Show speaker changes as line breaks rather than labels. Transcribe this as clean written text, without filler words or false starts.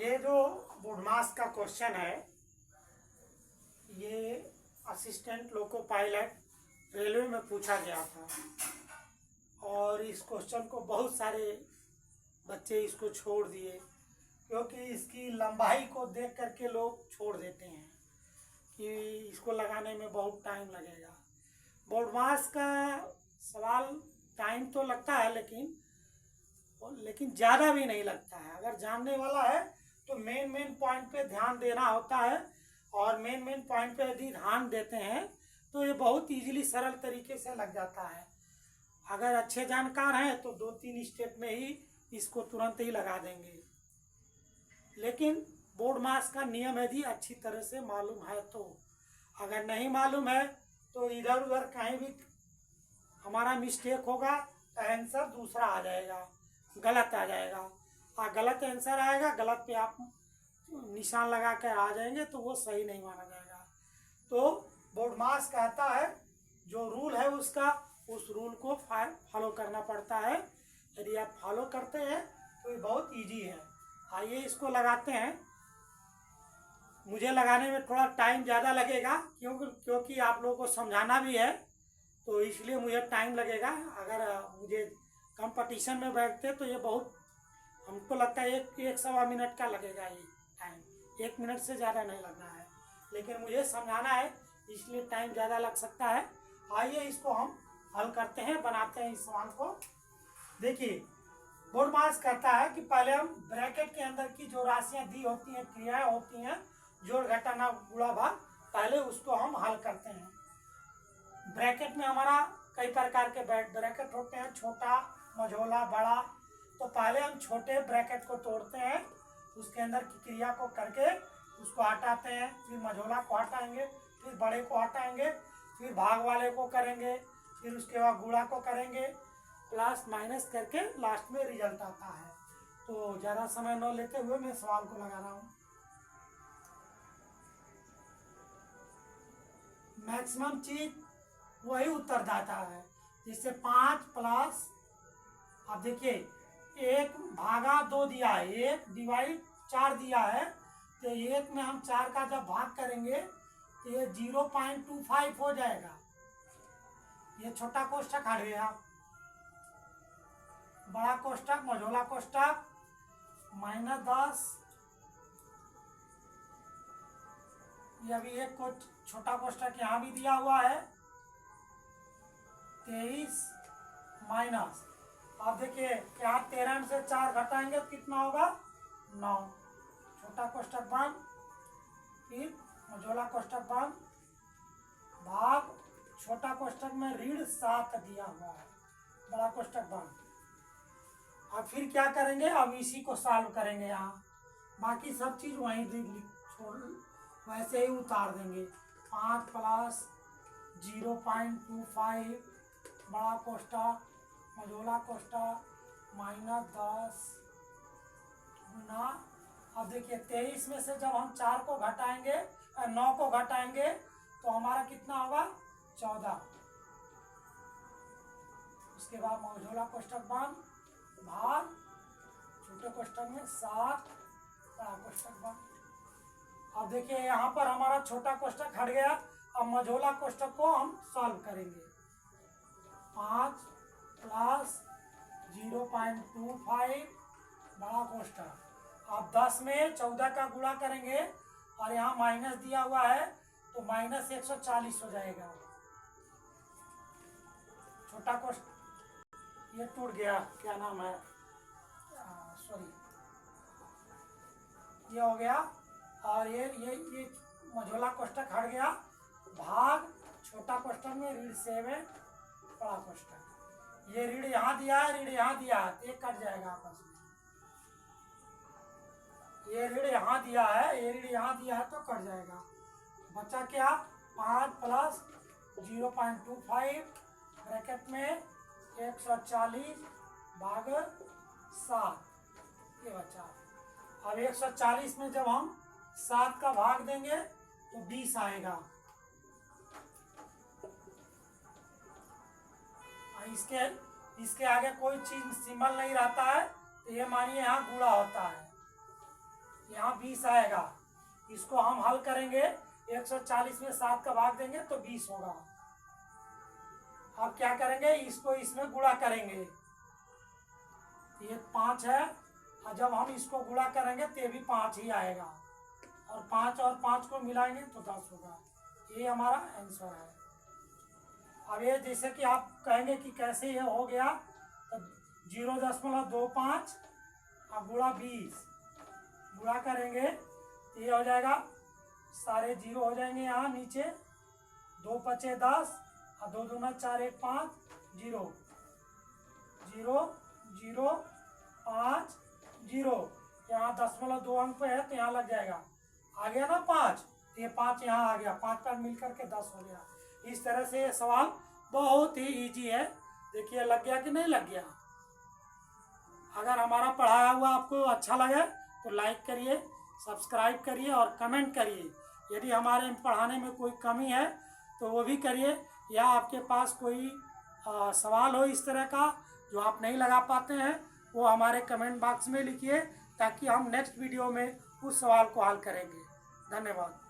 ये जो बोडमास का क्वेश्चन है, ये असिस्टेंट लोको पायलट रेलवे में पूछा गया था और इस क्वेश्चन को बहुत सारे बच्चे इसको छोड़ दिए क्योंकि इसकी लंबाई को देख करके लोग छोड़ देते हैं कि इसको लगाने में बहुत टाइम लगेगा। बोडमास का सवाल टाइम तो लगता है लेकिन ज़्यादा भी नहीं लगता है। अगर जानने वाला है तो मेन पॉइंट पे ध्यान देना होता है और मेन पॉइंट पे यदि ध्यान देते हैं तो ये बहुत इजीली सरल तरीके से लग जाता है। अगर अच्छे जानकार हैं तो 2-3 स्टेप में ही इसको तुरंत ही लगा देंगे। लेकिन बोडमास का नियम यदि अच्छी तरह से मालूम है तो, अगर नहीं मालूम है तो इधर उधर कहीं भी हमारा मिस्टेक होगा तो आंसर दूसरा आ जाएगा, गलत आ जाएगा। और गलत आंसर आएगा, गलत पे आप निशान लगा कर आ जाएंगे तो वो सही नहीं माना जाएगा। तो बोडमास कहता है जो रूल है उसका, उस रूल को फॉलो करना पड़ता है। यदि आप फॉलो करते हैं तो ये बहुत इजी है। आइए इसको लगाते हैं। मुझे लगाने में थोड़ा टाइम ज़्यादा लगेगा क्योंकि आप लोगों को समझाना भी है, तो इसलिए मुझे टाइम लगेगा। अगर मुझे कंपटीशन में बैठते तो ये बहुत, हमको लगता है एक सवा मिनट का लगेगा ये टाइम। 1 मिनट से ज़्यादा नहीं लगना है, लेकिन मुझे समझाना है इसलिए टाइम ज़्यादा लग सकता है। आइए इसको हम हल करते हैं, बनाते हैं इस सवाल को। देखिए, बोडमास कहता है कि पहले हम ब्रैकेट के अंदर की जो राशियां दी होती हैं, क्रियाएं होती हैं, जोड़ घटाना गुणा भाग, पहले उसको हम हल करते हैं। ब्रैकेट में हमारा कई प्रकार के ब्रैकेट होते हैं, छोटा, मझोला, बड़ा। तो पहले हम छोटे ब्रैकेट को तोड़ते हैं, उसके अंदर की क्रिया को करके उसको हटाते हैं, फिर मझोला को हटाएंगे, फिर बड़े को हटाएंगे, फिर भाग वाले को करेंगे, फिर उसके बाद गुणा को करेंगे, प्लस माइनस करके लास्ट में रिजल्ट आता है। तो ज़्यादा समय न लेते हुए मैं सवाल को लगा रहा हूँ। मैक्सिमम चीज वही उत्तरदाता है। जैसे 5 प्लस, अब देखिए 1 भागा 2 दिया है, 1 डिवाइड 4 दिया है, तो 1 में हम 4 का जब भाग करेंगे तो ये 0.25 हो जाएगा। ये छोटा कोष्ठक हट गया, बड़ा कोष्ठक, मझोला कोष्ठक, -10। ये अभी एक को छोटा कोष्ठक यहाँ भी दिया हुआ है, 23 माइनस। अब देखिए यहाँ 13 में से 4 घटाएंगे तो कितना होगा, 9। छोटा कोष्ठक बंद, फिर मझोला कोष्ठक बंद, भाग छोटा कोष्ठक में ऋण 7 दिया हुआ है, बड़ा कोष्ठक बंद। अब फिर क्या करेंगे, अब इसी को सॉल्व करेंगे। यहाँ बाकी सब चीज वहीं छोड़ वैसे ही उतार देंगे। 5 प्लस 0.25 बड़ा कोष्ठक, मझोला कोष्ठक, -10 गुना। अब देखिए 23 में से जब हम 4 को घटाएंगे, 9 को घटाएंगे तो हमारा कितना होगा, 14। उसके बाद मझोला कोष्ठक बंद, भाग छोटे कोष्ठक में 7, बड़ा कोष्ठक बंद। अब देखिए यहाँ पर हमारा छोटा कोष्ठक हट गया। अब मझोला कोष्ठक को हम सॉल्व करेंगे। 5 प्लस 0.25 बड़ा कोष्ठक, अब 10 में 14 का गुणा करेंगे और यहाँ माइनस दिया हुआ है तो -140 हो जाएगा। छोटा कोष्ठक ये टूट गया, क्या नाम है, सॉरी, ये हो गया। और ये मझोला कोष्ठक हट गया, भाग छोटा कोष्ठक में ऋण 7 बड़ा कोष्ठक। ये ऋण यहाँ दिया है, ऋण यहाँ दिया है, एक कट जाएगा आपस में। ये ऋण यहाँ दिया है, ये ऋण यहाँ दिया है तो कट जाएगा। बचा क्या, 5 प्लस 0.25 ब्रैकेट में 140 भाग 7, ये बचा। अब 140 में जब हम 7 का भाग देंगे तो 20 आएगा। इसके आगे कोई चीज सिंबल नहीं रहता है, तो ये मानिए यहाँ गुणा होता है। यहाँ 20 आएगा। इसको हम हल करेंगे, 140 में 7 का भाग देंगे तो 20 होगा। अब क्या करेंगे, इसको इसमें गुणा करेंगे। ये 5 है, और जब हम इसको गुणा करेंगे तो ये भी 5 ही आएगा, और 5 को मिलाएंगे तो 10 होगा। ये हमारा आंसर है। अब ये जैसे कि आप कहेंगे कि कैसे ये हो गया, तो 0.25 और गुणा 20 गुणा करेंगे तो ये हो जाएगा, सारे 0 हो जाएंगे यहाँ नीचे, 2 पचे 10 और 2 दूना 4 1 5 0 0 0 5 0। यहाँ 0.2 अंक पे है तो यहाँ लग जाएगा, आ गया ना 5, ये 5 यहाँ आ गया, 5 मिल करके 10 हो गया। इस तरह से ये सवाल बहुत ही इजी है। देखिए लग गया कि नहीं लग गया। अगर हमारा पढ़ाया हुआ आपको अच्छा लगे तो लाइक करिए, सब्सक्राइब करिए और कमेंट करिए। यदि हमारे पढ़ाने में कोई कमी है तो वो भी करिए, या आपके पास कोई सवाल हो इस तरह का जो आप नहीं लगा पाते हैं, वो हमारे कमेंट बॉक्स में लिखिए, ताकि हम नेक्स्ट वीडियो में उस सवाल को हल करेंगे। धन्यवाद।